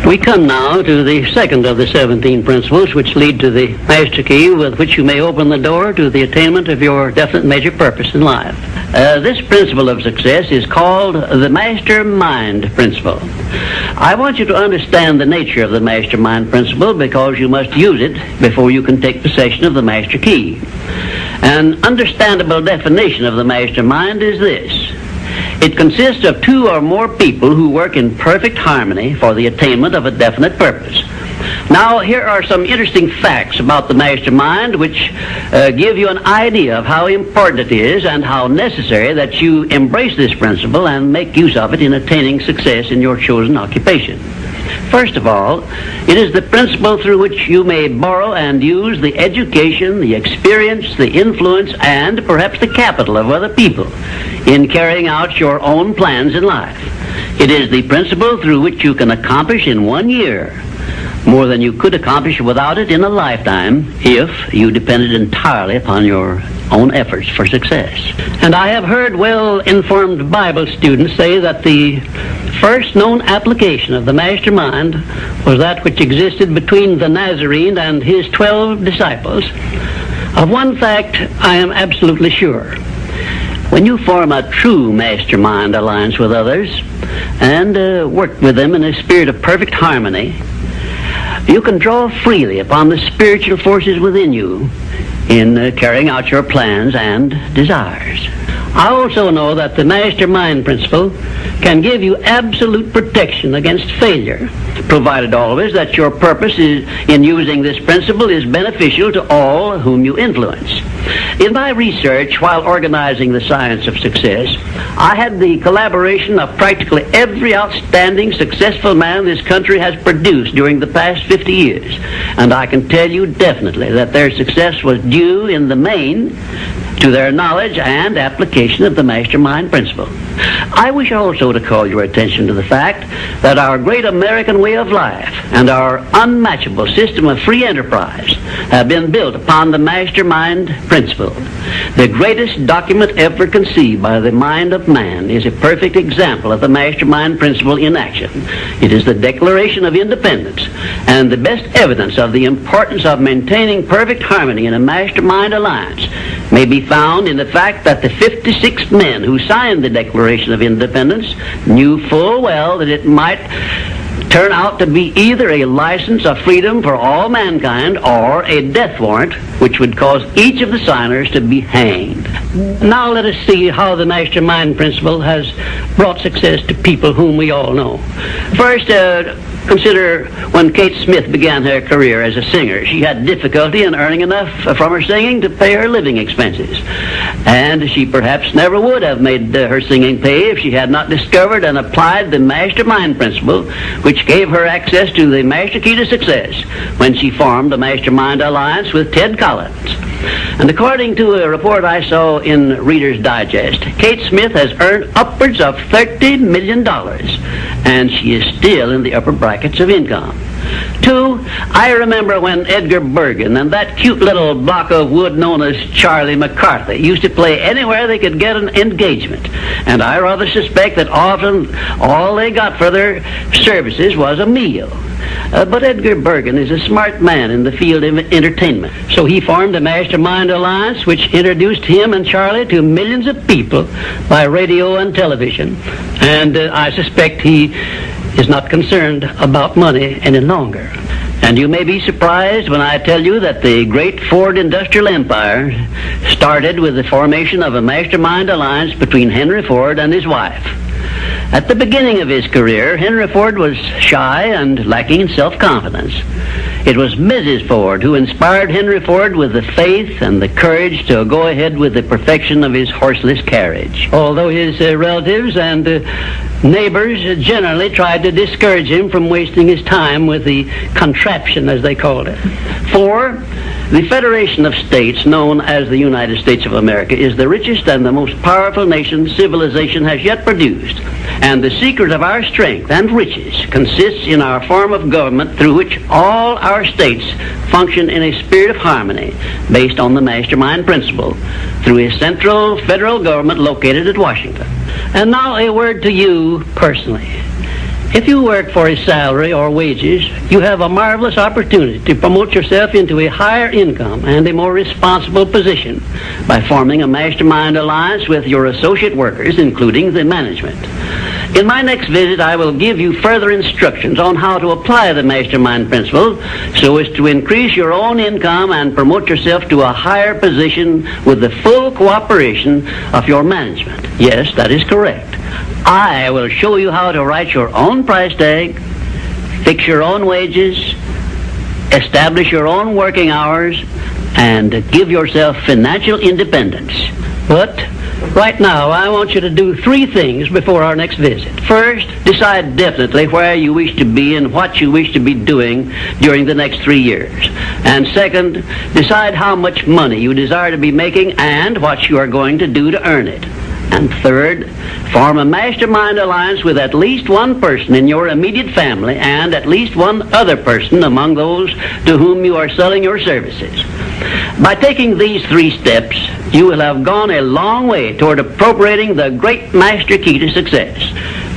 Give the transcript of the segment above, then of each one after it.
We come now to the second of the 17 principles which lead to the master key with which you may open the door to the attainment of your definite major purpose in life. This principle of success is called the mastermind principle. I want you to understand the nature of the mastermind principle because you must use it before you can take possession of the master key. An understandable definition of the mastermind is this. It consists of two or more people who work in perfect harmony for the attainment of a definite purpose. Now, here are some interesting facts about the mastermind which give you an idea of how important it is and how necessary that you embrace this principle and make use of it in attaining success in your chosen occupation. First of all, it is the principle through which you may borrow and use the education, the experience, the influence, and perhaps the capital of other people in carrying out your own plans in life. It is the principle through which you can accomplish in 1 year more than you could accomplish without it in a lifetime if you depended entirely upon your own efforts for success. And I have heard well-informed Bible students say that the first known application of the mastermind was that which existed between the Nazarene and his 12 disciples. Of one fact I am absolutely sure. When you form a true mastermind alliance with others and work with them in a spirit of perfect harmony, you can draw freely upon the spiritual forces within you in carrying out your plans and desires. I also know that the mastermind principle can give you absolute protection against failure, provided always that your purpose in using this principle is beneficial to all whom you influence. In my research while organizing the science of success, I had the collaboration of practically every outstanding successful man this country has produced during the past 50 years, and I can tell you definitely that their success was due in the main to their knowledge and application of the mastermind principle. I wish also to call your attention to the fact that our great American way of life and our unmatchable system of free enterprise have been built upon the mastermind principle. The greatest document ever conceived by the mind of man is a perfect example of the mastermind principle in action. It is the Declaration of Independence, and the best evidence of the importance of maintaining perfect harmony in a mastermind alliance may be found in the fact that the 56 men who signed the Declaration of Independence knew full well that it might turn out to be either a license of freedom for all mankind or a death warrant which would cause each of the signers to be hanged. Now let us see how the mastermind principle has brought success to people whom we all know. First, consider when Kate Smith began her career as a singer. She had difficulty in earning enough from her singing to pay her living expenses. And she perhaps never would have made her singing pay if she had not discovered and applied the mastermind principle, which gave her access to the master key to success when she formed the mastermind alliance with Ted Collins. And according to a report I saw in Reader's Digest, Kate Smith has earned upwards of $30 million, and she is still in the upper brackets of income. 2, I remember when Edgar Bergen and that cute little block of wood known as Charlie McCarthy used to play anywhere they could get an engagement. And I rather suspect that often all they got for their services was a meal. But Edgar Bergen is a smart man in the field of entertainment. So he formed a mastermind alliance which introduced him and Charlie to millions of people by radio and television. And I suspect he is not concerned about money any longer. And you may be surprised when I tell you that the great Ford industrial empire started with the formation of a mastermind alliance between Henry Ford and his wife. At the beginning of his career, Henry Ford was shy and lacking in self-confidence. It was Mrs. Ford who inspired Henry Ford with the faith and the courage to go ahead with the perfection of his horseless carriage. Although his relatives and neighbors generally tried to discourage him from wasting his time with the contraption, as they called it. 4, the Federation of States, known as the United States of America, is the richest and the most powerful nation civilization has yet produced. And the secret of our strength and riches consists in our form of government through which all our states function in a spirit of harmony based on the mastermind principle through a central federal government located at Washington. And now a word to you personally. If you work for a salary or wages, you have a marvelous opportunity to promote yourself into a higher income and a more responsible position by forming a mastermind alliance with your associate workers, including the management. In my next visit, I will give you further instructions on how to apply the mastermind principle so as to increase your own income and promote yourself to a higher position with the full cooperation of your management. Yes, that is correct. I will show you how to write your own price tag, fix your own wages, establish your own working hours, and give yourself financial independence. But right now, I want you to do 3 things before our next visit. First, decide definitely where you wish to be and what you wish to be doing during the next 3 years. And second, decide how much money you desire to be making and what you are going to do to earn it. And third, form a mastermind alliance with at least one person in your immediate family and at least one other person among those to whom you are selling your services. By taking these 3 steps, you will have gone a long way toward appropriating the great master key to success.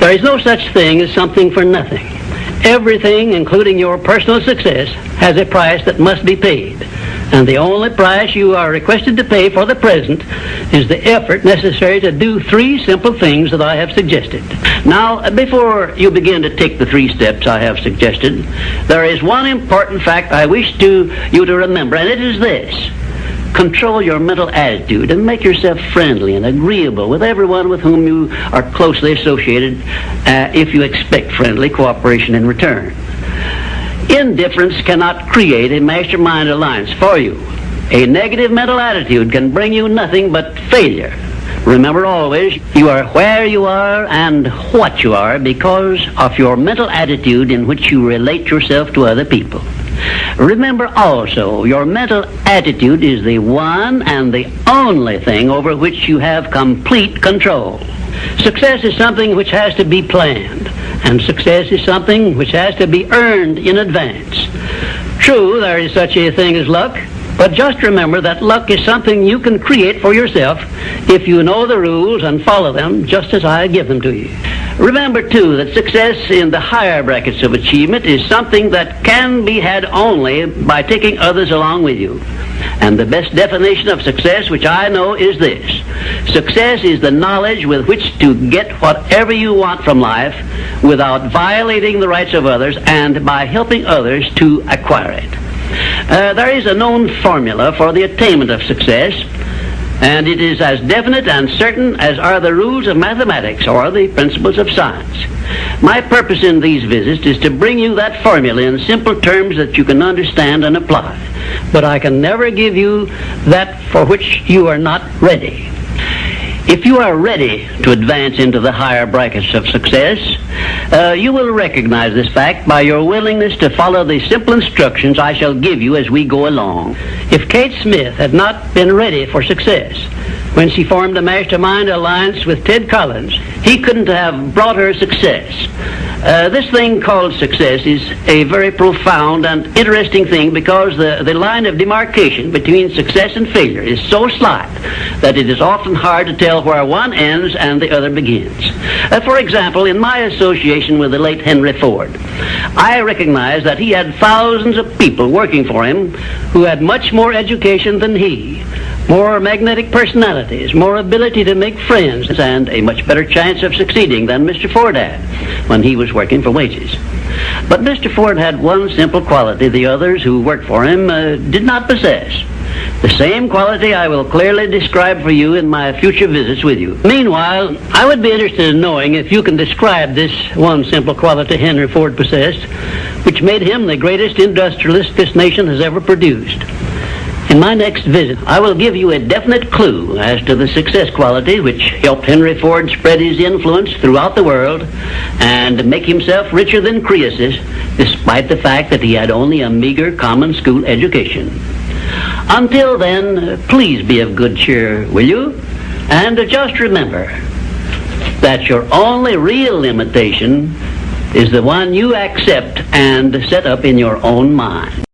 There is no such thing as something for nothing. Everything, including your personal success, has a price that must be paid. And the only price you are requested to pay for the present is the effort necessary to do 3 simple things that I have suggested. Now, before you begin to take the 3 steps I have suggested, there is one important fact I wish you to remember, and it is this. Control your mental attitude and make yourself friendly and agreeable with everyone with whom you are closely associated if you expect friendly cooperation in return. Indifference cannot create a mastermind alliance for you. A negative mental attitude can bring you nothing but failure. Remember always, you are where you are and what you are because of your mental attitude in which you relate yourself to other people. Remember also, your mental attitude is the one and the only thing over which you have complete control. Success is something which has to be planned, and success is something which has to be earned in advance. True, there is such a thing as luck, but just remember that luck is something you can create for yourself if you know the rules and follow them just as I give them to you. Remember, too, that success in the higher brackets of achievement is something that can be had only by taking others along with you. And the best definition of success, which I know, is this. Success is the knowledge with which to get whatever you want from life without violating the rights of others and by helping others to acquire it. There is a known formula for the attainment of success, and it is as definite and certain as are the rules of mathematics or the principles of science. My purpose in these visits is to bring you that formula in simple terms that you can understand and apply. But I can never give you that for which you are not ready. If you are ready to advance into the higher brackets of success, you will recognize this fact by your willingness to follow the simple instructions I shall give you as we go along. If Kate Smith had not been ready for success when she formed a mastermind alliance with Ted Collins, he couldn't have brought her success. This thing called success is a very profound and interesting thing because the line of demarcation between success and failure is so slight that it is often hard to tell where one ends and the other begins. For example, in my association with the late Henry Ford, I recognize that he had thousands of people working for him who had much more education than he, more magnetic personalities, more ability to make friends, and a much better chance of succeeding than Mr. Ford had when he was working for wages. But Mr. Ford had one simple quality the others who worked for him did not possess. The same quality I will clearly describe for you in my future visits with you. Meanwhile, I would be interested in knowing if you can describe this one simple quality Henry Ford possessed, which made him the greatest industrialist this nation has ever produced. In my next visit, I will give you a definite clue as to the success quality which helped Henry Ford spread his influence throughout the world and make himself richer than Croesus, despite the fact that he had only a meager common school education. Until then, please be of good cheer, will you? And just remember that your only real limitation is the one you accept and set up in your own mind.